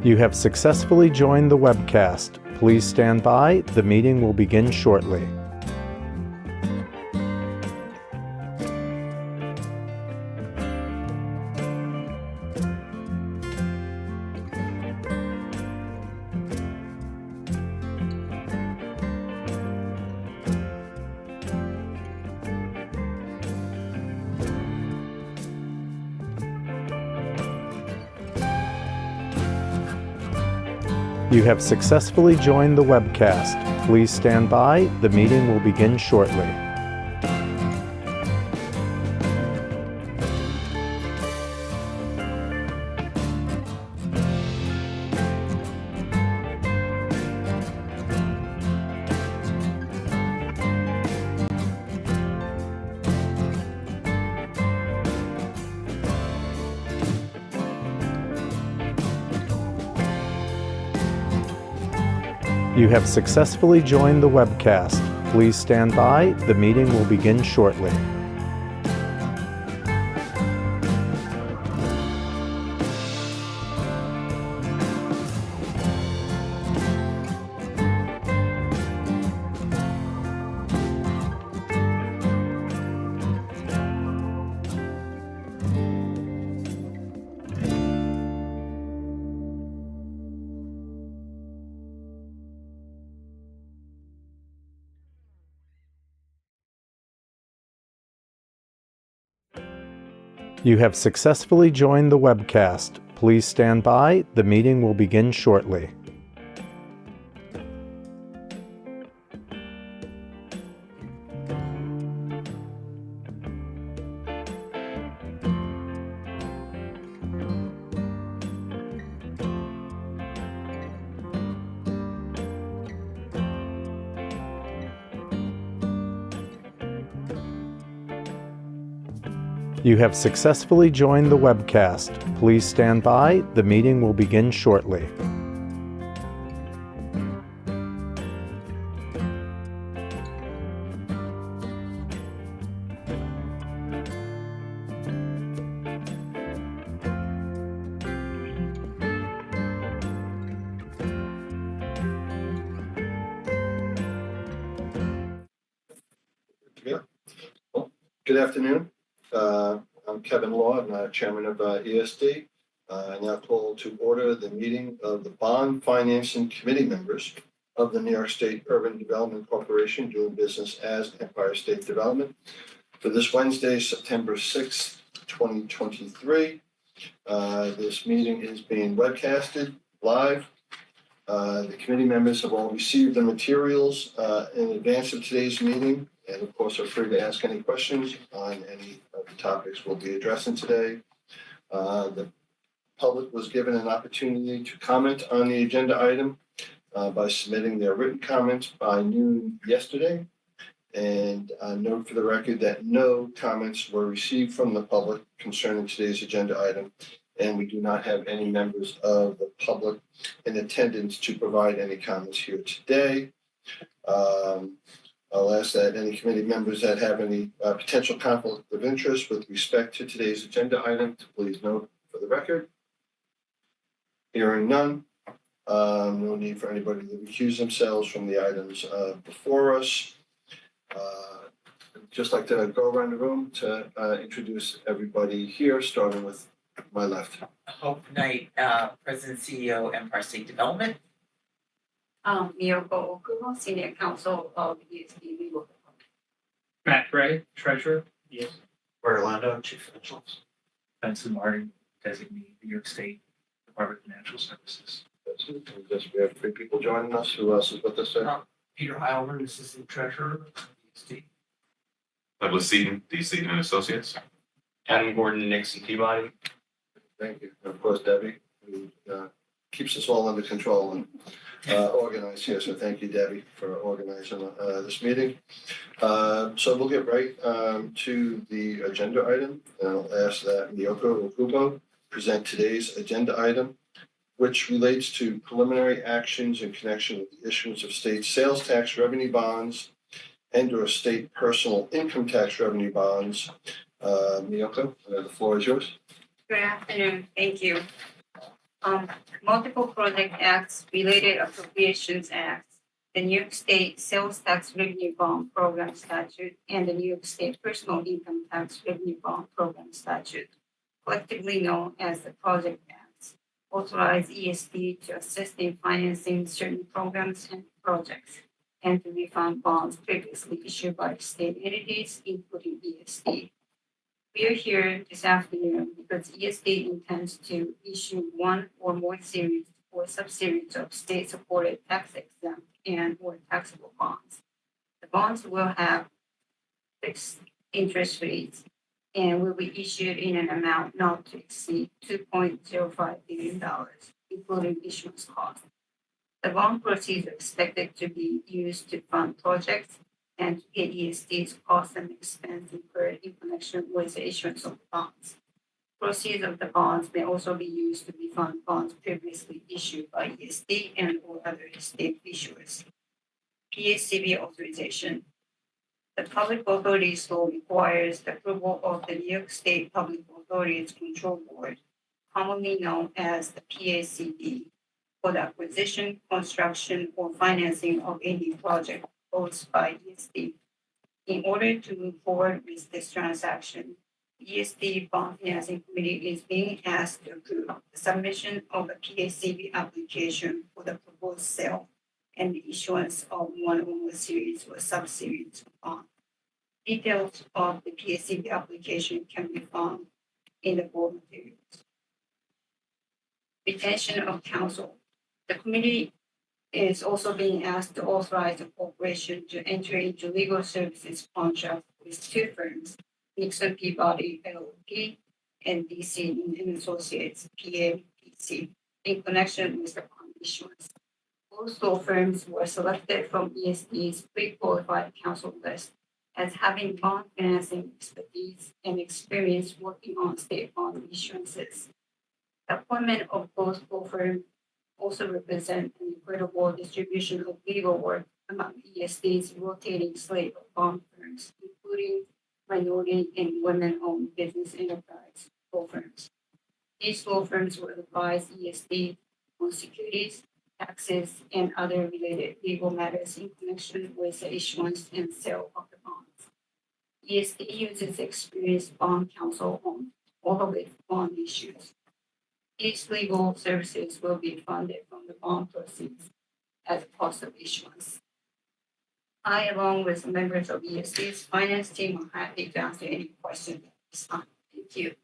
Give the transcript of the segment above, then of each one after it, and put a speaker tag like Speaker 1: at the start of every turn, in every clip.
Speaker 1: You have successfully joined the webcast. Please stand by. The meeting will begin shortly. You have successfully joined the webcast. Please stand by. The meeting will begin shortly. You have successfully joined the webcast. Please stand by. The meeting will begin shortly. You have successfully joined the webcast. Please stand by. The meeting will begin shortly. You have successfully joined the webcast. Please stand by. The meeting will begin shortly.
Speaker 2: Good afternoon. I'm Kevin Law, I'm Chairman of ESD. I now call to order the meeting of the Bond Financing Committee members of the New York State Urban Development Corporation, doing business as Empire State Development, for this Wednesday, September 6th, 2023. This meeting is being webcasted live. The committee members have all received the materials in advance of today's meeting, and of course are free to ask any questions on any of the topics we'll be addressing today. The public was given an opportunity to comment on the agenda item by submitting their written comments by noon yesterday. And note for the record that no comments were received from the public concerning today's agenda item, and we do not have any members of the public in attendance to provide any comments here today. I'll ask that any committee members that have any potential conflict of interest with respect to today's agenda item to please note for the record. Hearing none, no need for anybody to recuse themselves from the items before us. I'd just like to go around the room to introduce everybody here, starting with my left.
Speaker 3: Hope Knight, President CEO, Empire State Development.
Speaker 4: Miyoko Okumo, Senior Counsel of ESD Legal.
Speaker 5: Matt Gray, Treasurer.
Speaker 6: Yes. Orlando, Chief Financial Officer.
Speaker 5: Benson Martin, Designee, New York State Department of Financial Services.
Speaker 2: That's it. We have three people joining us. Who else is with us today?
Speaker 5: Peter Heilman, Assistant Treasurer, ESD.
Speaker 7: Douglas Seaton, D. Seaton and Associates.
Speaker 6: Adam Gordon, Nixon Peabody.
Speaker 2: Thank you. And of course, Debbie, who keeps us all under control and organized here. So thank you, Debbie, for organizing this meeting. So we'll get right to the agenda item. And I'll ask that Miyoko Okubo present today's agenda item, which relates to preliminary actions in connection with the issuance of state sales tax revenue bonds and/or state personal income tax revenue bonds. Miyoko, the floor is yours.
Speaker 4: Good afternoon. Thank you. Multiple project acts, related appropriations acts, the New York State Sales Tax Revenue Bond Program Statute, and the New York State Personal Income Tax Revenue Bond Program Statute, collectively known as the Project Acts, authorize ESD to assist in financing certain programs and projects, and to refund bonds previously issued by state entities, including ESD. We are here this afternoon because ESD intends to issue one or more series or subseries of state-supported tax-exempt and or taxable bonds. The bonds will have fixed interest rates and will be issued in an amount not to exceed $2.05 billion, including issuance costs. The bond proceeds are expected to be used to fund projects and to get ESD's costs and expense incurred in connection with the issuance of bonds. Proceeds of the bonds may also be used to refund bonds previously issued by ESD and or other state issuers. PACB authorization. The Public Authorities Law requires the approval of the New York State Public Authorities Control Board, commonly known as the PACB, for the acquisition, construction, or financing of any project proposed by ESD. In order to move forward with this transaction, ESD Bond Financing Committee is being asked to approve the submission of a PACB application for the proposed sale and the issuance of one or more series or sub-series of bonds. Details of the PACB application can be found in the board materials. Retention of counsel. The committee is also being asked to authorize the corporation to enter into legal services contract with two firms, Nixon Peabody LLP and DC and Associates PAPC, in connection with the bond issuance. Both law firms were selected from ESD's pre-qualified counsel list as having bond financing expertise and experience working on state bond issuances. The appointment of both law firms also represent an equitable distribution of legal work among ESD's rotating slate of bond firms, including minority and women-owned business enterprise law firms. These law firms will advise ESD on securities, taxes, and other related legal matters in connection with the issuance and sale of the bonds. ESD uses experienced bond counsel on all of its bond issues. These legal services will be funded from the bond proceeds at the cost of issuance. I, along with members of ESD's finance team, are happy to answer any questions at this time. Thank you.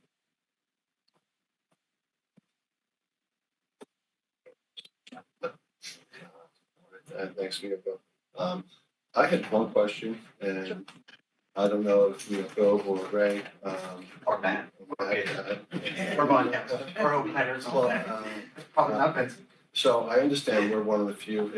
Speaker 2: Thanks, Miyako. I had one question, and I don't know if Miyako or Ray.
Speaker 6: Or Matt.
Speaker 2: Or
Speaker 6: Or bond counsel, or opiners, probably not Vince.
Speaker 2: So I understand we're one of the few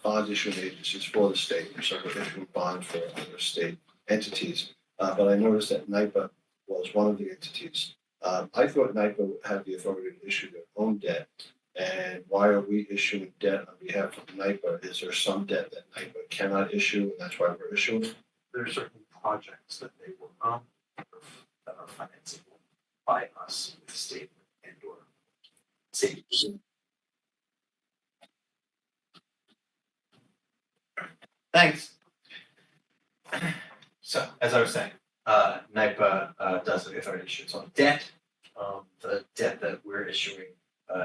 Speaker 2: bond issuing agencies for the state. We're sort of issuing bonds for other state entities. But I noticed that NYPA was one of the entities. I thought NYPA had the authority to issue their own debt. And why are we issuing debt on behalf of NYPA? Is there some debt that NYPA cannot issue, and that's why we're issuing?
Speaker 5: There are certain projects that they work on that are financeable by us, the state and or city.
Speaker 6: Thanks. So, as I was saying, NYPA does have the authority to issue its own debt. The debt that we're issuing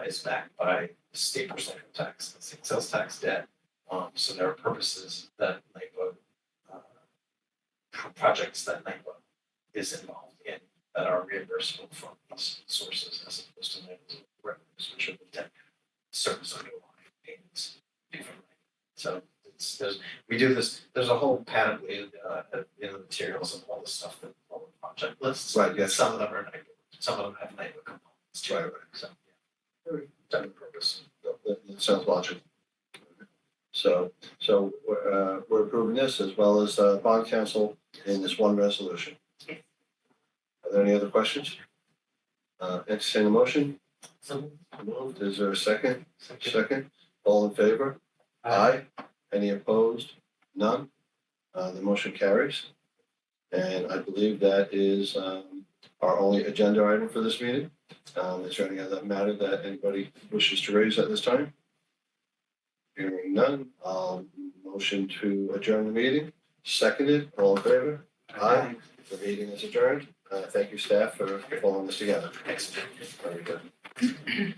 Speaker 6: is backed by the state personal income tax, the state sales tax debt. So there are purposes that NYPA, projects that NYPA is involved in that are reimbursable from these sources as opposed to NYPA's revenues, which are the debt service underlying payments. So we do this, there's a whole panoply in the materials of all the stuff that all the project lists.
Speaker 2: Right, yes.
Speaker 6: Some of them are NYPA, some of them have NYPA components too.
Speaker 2: Right.
Speaker 6: So, yeah. Different purpose.
Speaker 2: That sounds logical. So we're approving this as well as bond counsel in this one resolution. Are there any other questions? Entertain a motion?
Speaker 6: So,
Speaker 2: Moved. Is there a second? Second. All in favor? Aye. Any opposed? None. The motion carries. And I believe that is our only agenda item for this meeting. Is there any other matter that anybody wishes to raise at this time? Hearing none, motion to adjourn the meeting, seconded, all in favor? Aye. The meeting is adjourned. Thank you, staff, for pulling this together.
Speaker 6: Thanks.
Speaker 2: Very good.